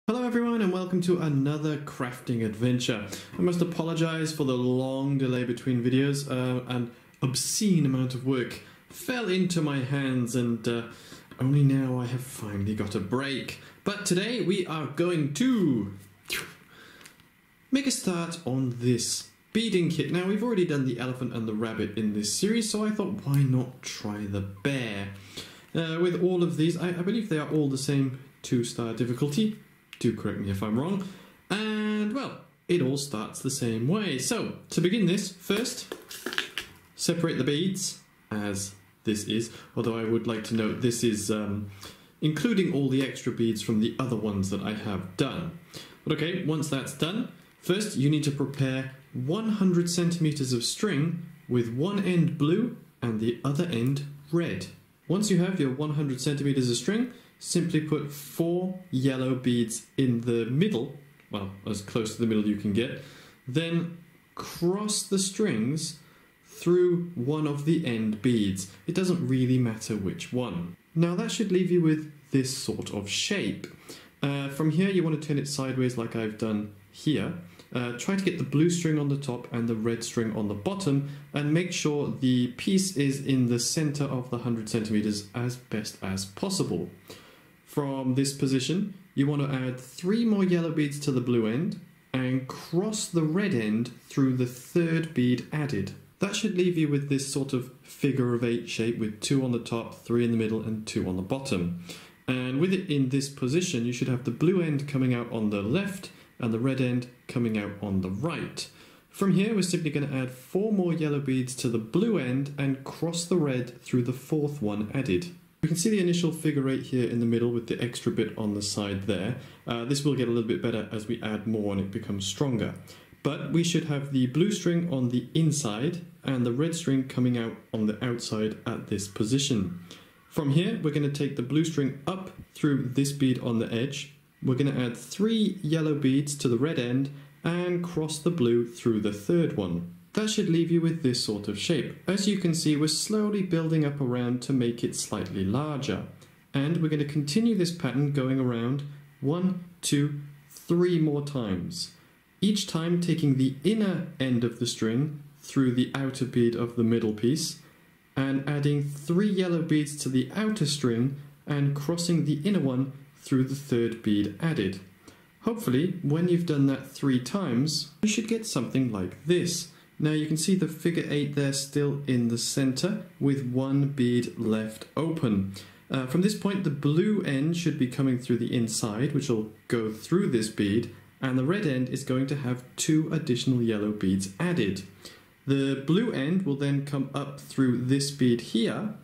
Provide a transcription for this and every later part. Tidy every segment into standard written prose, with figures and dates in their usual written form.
Hello everyone and welcome to another crafting adventure. I must apologize for the long delay between videos. An obscene amount of work fell into my hands and only now I have finally got a break. But today we are going to make a start on this beading kit. Now we've already done the elephant and the rabbit in this series, so I thought why not try the bear. With all of these, I believe they are all the same 2-star difficulty. Do correct me if I'm wrong. And, well, it all starts the same way. So, to begin this, first, separate the beads, as this is. Although I would like to note this is including all the extra beads from the other ones that I have done. But okay, once that's done, first you need to prepare 100 centimeters of string with one end blue and the other end red. Once you have your 100 centimeters of string, simply put 4 yellow beads in the middle, well, as close to the middle you can get, then cross the strings through one of the end beads. It doesn't really matter which one. Now that should leave you with this sort of shape. From here you want to turn it sideways like I've done here. Try to get the blue string on the top and the red string on the bottom, and make sure the piece is in the center of the 100 centimeters as best as possible. From this position, you want to add 3 more yellow beads to the blue end and cross the red end through the third bead added. That should leave you with this sort of figure of 8 shape with 2 on the top, 3 in the middle and 2 on the bottom. And with it in this position, you should have the blue end coming out on the left and the red end coming out on the right. From here, we're simply going to add 4 more yellow beads to the blue end and cross the red through the 4th one added. We can see the initial figure 8 here in the middle with the extra bit on the side there. This will get a little bit better as we add more and it becomes stronger. But we should have the blue string on the inside and the red string coming out on the outside at this position. From here, we're going to take the blue string up through this bead on the edge. We're going to add 3 yellow beads to the red end and cross the blue through the third one. That should leave you with this sort of shape. As you can see, we're slowly building up around to make it slightly larger. And we're going to continue this pattern going around 1, 2, 3 more times. Each time taking the inner end of the string through the outer bead of the middle piece and adding 3 yellow beads to the outer string and crossing the inner one through the third bead added. Hopefully, when you've done that 3 times, you should get something like this. Now you can see the figure 8 there still in the center with 1 bead left open. From this point, the blue end should be coming through the inside, which will go through this bead, and the red end is going to have 2 additional yellow beads added. The blue end will then come up through this bead here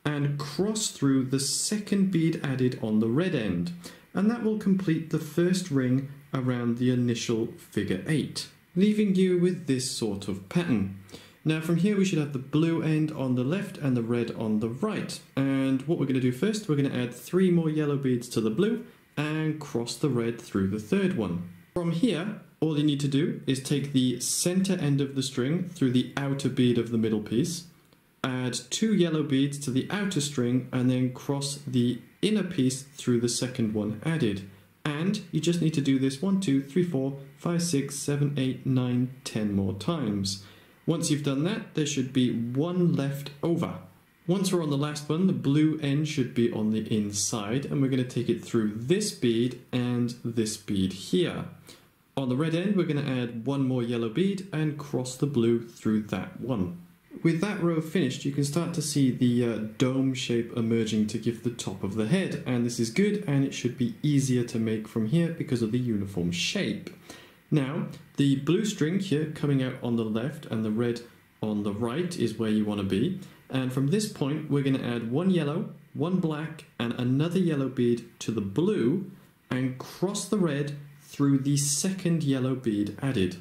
and cross through the second bead added on the red end, and that will complete the first ring around the initial figure 8. Leaving you with this sort of pattern. Now from here we should have the blue end on the left and the red on the right. And what we're going to do first, we're going to add 3 more yellow beads to the blue and cross the red through the third one. From here, all you need to do is take the center end of the string through the outer bead of the middle piece, add 2 yellow beads to the outer string and then cross the inner piece through the second one added. And you just need to do this 1, 2, 3, 4, 5, 6, 7, 8, 9, 10 more times. Once you've done that, there should be 1 left over. Once we're on the last one, the blue end should be on the inside, and we're going to take it through this bead and this bead here. On the red end, we're going to add 1 more yellow bead and cross the blue through that one. With that row finished, you can start to see the dome shape emerging to give the top of the head, and this is good and it should be easier to make from here because of the uniform shape. Now, the blue string here coming out on the left and the red on the right is where you want to be, and from this point we're going to add 1 yellow, 1 black and another yellow bead to the blue and cross the red through the second yellow bead added.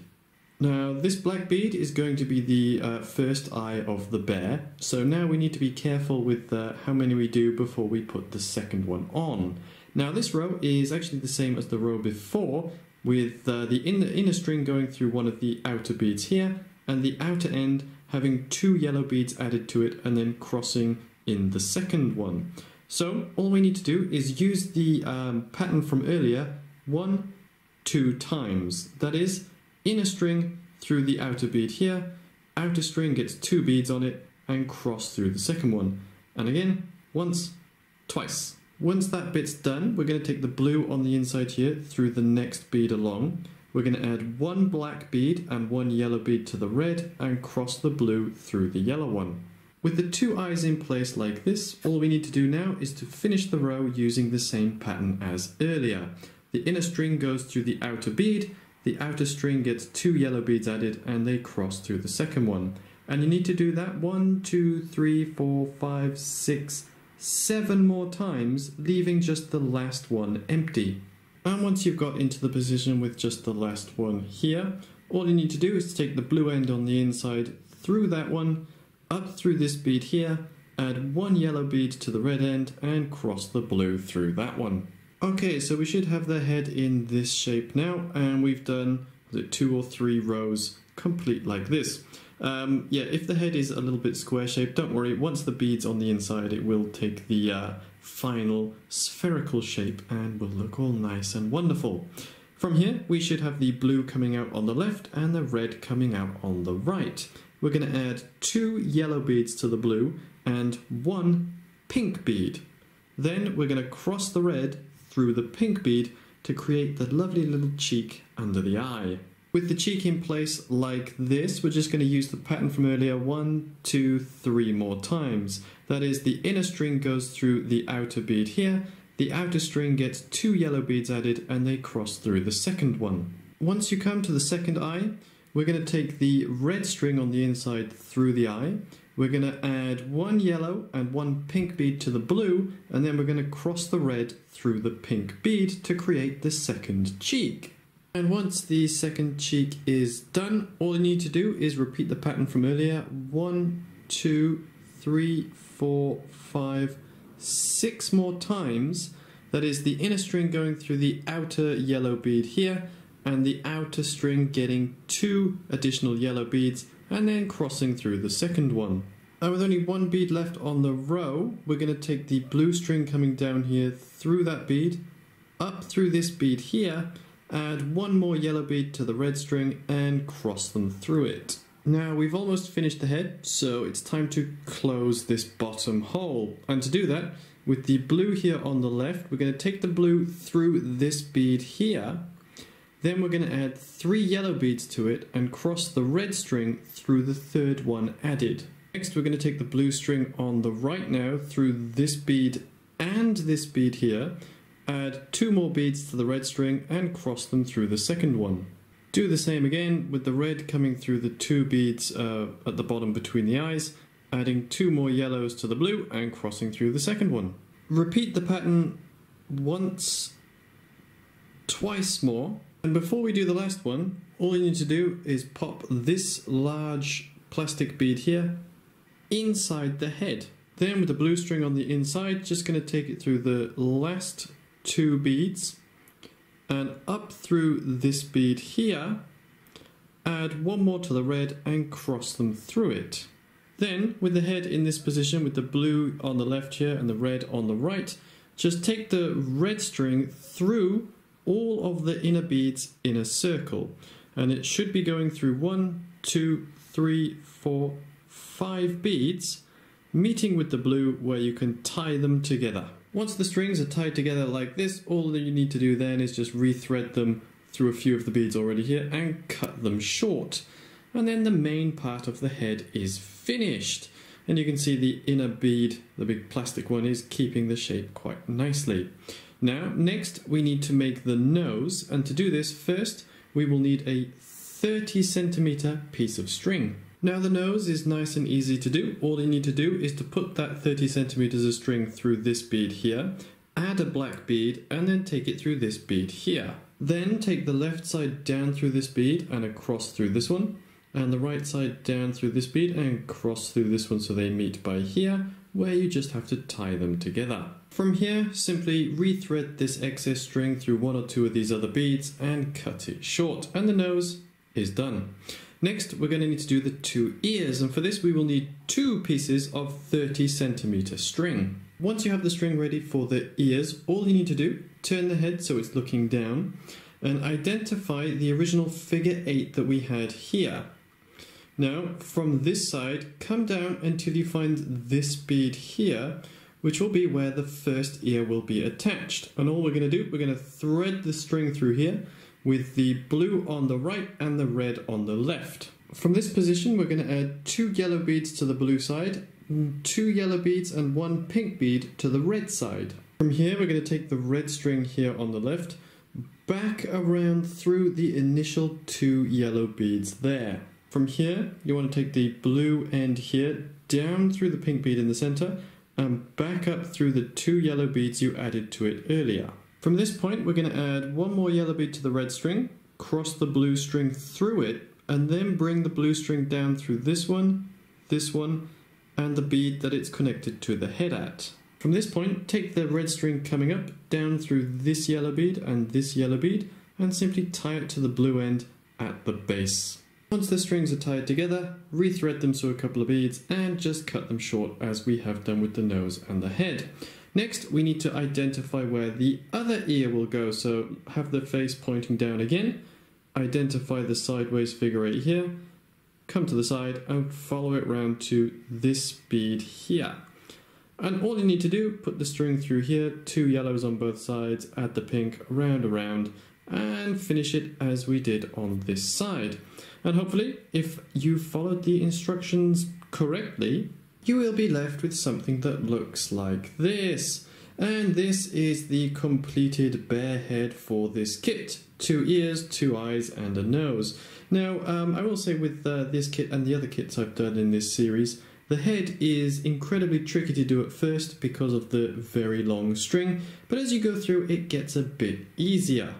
Now this black bead is going to be the first eye of the bear, so now we need to be careful with how many we do before we put the second one on. Now this row is actually the same as the row before, with the inner string going through one of the outer beads here and the outer end having 2 yellow beads added to it and then crossing in the second one. So all we need to do is use the pattern from earlier 1, 2 times. That is, inner string through the outer bead here, outer string gets 2 beads on it, and cross through the second one. And again, once, twice. Once that bit's done, we're going to take the blue on the inside here through the next bead along. We're going to add 1 black bead and 1 yellow bead to the red and cross the blue through the yellow one. With the 2 eyes in place like this, all we need to do now is to finish the row using the same pattern as earlier. The inner string goes through the outer bead, the outer string gets 2 yellow beads added and they cross through the second one. And you need to do that 1, 2, 3, 4, 5, 6, 7 more times, leaving just the last one empty. And once you've got into the position with just the last one here, all you need to do is take the blue end on the inside through that one, up through this bead here, add 1 yellow bead to the red end and cross the blue through that one. Okay, so we should have the head in this shape now, and we've done 2 or 3 rows complete like this. Yeah, if the head is a little bit square shaped, don't worry, once the bead's on the inside it will take the final spherical shape and will look all nice and wonderful. From here we should have the blue coming out on the left and the red coming out on the right. We're going to add 2 yellow beads to the blue and 1 pink bead. Then we're going to cross the red through the pink bead to create the lovely little cheek under the eye. With the cheek in place like this, we're just going to use the pattern from earlier 1, 2, 3 more times. That is, the inner string goes through the outer bead here, the outer string gets 2 yellow beads added and they cross through the second one. Once you come to the second eye, we're going to take the red string on the inside through the eye, we're going to add 1 yellow and 1 pink bead to the blue, and then we're going to cross the red through the pink bead to create the second cheek. And once the second cheek is done, all you need to do is repeat the pattern from earlier 1, 2, 3, 4, 5, 6 more times. That is, the inner string going through the outer yellow bead here and the outer string getting 2 additional yellow beads and then crossing through the second one. And with only 1 bead left on the row, we're going to take the blue string coming down here through that bead, up through this bead here, add 1 more yellow bead to the red string and cross them through it. Now we've almost finished the head, so it's time to close this bottom hole. And to do that, with the blue here on the left, we're going to take the blue through this bead here. Then we're going to add 3 yellow beads to it and cross the red string through the third one added. Next we're going to take the blue string on the right now through this bead and this bead here, add 2 more beads to the red string and cross them through the second one. Do the same again with the red coming through the 2 beads at the bottom between the eyes, adding 2 more yellows to the blue and crossing through the second one. Repeat the pattern once, twice more, and before we do the last one, all you need to do is pop this large plastic bead here inside the head. Then with the blue string on the inside, just going to take it through the last 2 beads and up through this bead here, add 1 more to the red and cross them through it. Then with the head in this position with the blue on the left here and the red on the right, just take the red string through all of the inner beads in a circle, and it should be going through 1, 2, 3, 4, 5 beads, meeting with the blue where you can tie them together. Once the strings are tied together like this, all that you need to do then is just rethread them through a few of the beads already here and cut them short. And then the main part of the head is finished. And you can see the inner bead, the big plastic one, is keeping the shape quite nicely. Now, next we need to make the nose, and to do this, first we will need a 30 centimeter piece of string. Now the nose is nice and easy to do. All you need to do is to put that 30 centimeters of string through this bead here, add a black bead, and then take it through this bead here. Then take the left side down through this bead and across through this one, and the right side down through this bead and cross through this one so they meet by here, where you just have to tie them together. From here, simply rethread this excess string through 1 or 2 of these other beads and cut it short, and the nose is done. Next, we're going to need to do the 2 ears, and for this we will need 2 pieces of 30 centimeter string. Once you have the string ready for the ears, all you need to do, turn the head so it's looking down, and identify the original figure 8 that we had here. Now, from this side, come down until you find this bead here, which will be where the first ear will be attached. And all we're going to do, we're going to thread the string through here with the blue on the right and the red on the left. From this position, we're going to add 2 yellow beads to the blue side, 2 yellow beads and 1 pink bead to the red side. From here, we're going to take the red string here on the left, back around through the initial 2 yellow beads there. From here, you want to take the blue end here, down through the pink bead in the center, and back up through the 2 yellow beads you added to it earlier. From this point, we're going to add 1 more yellow bead to the red string, cross the blue string through it, and then bring the blue string down through this one, and the bead that it's connected to the head at. From this point, take the red string coming up, down through this yellow bead, and simply tie it to the blue end at the base. Once the strings are tied together, rethread them so a couple of beads, and just cut them short as we have done with the nose and the head. Next, we need to identify where the other ear will go, so have the face pointing down again, identify the sideways figure 8 here, come to the side and follow it round to this bead here. And all you need to do, put the string through here, 2 yellows on both sides, add the pink, around, and finish it as we did on this side. And hopefully, if you followed the instructions correctly, you will be left with something that looks like this. And this is the completed bear head for this kit. 2 ears, 2 eyes, and a nose. Now, I will say with this kit and the other kits I've done in this series, the head is incredibly tricky to do at first because of the very long string, but as you go through, it gets a bit easier.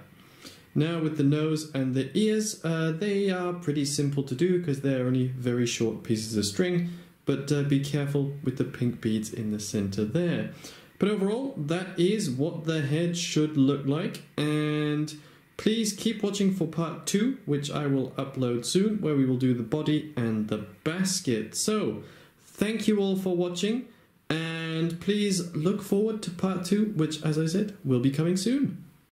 Now with the nose and the ears, they are pretty simple to do because they're only very short pieces of string, but be careful with the pink beads in the center there. But overall, that is what the head should look like, and please keep watching for part 2, which I will upload soon, where we will do the body and the basket. So, thank you all for watching, and please look forward to part 2, which, as I said, will be coming soon.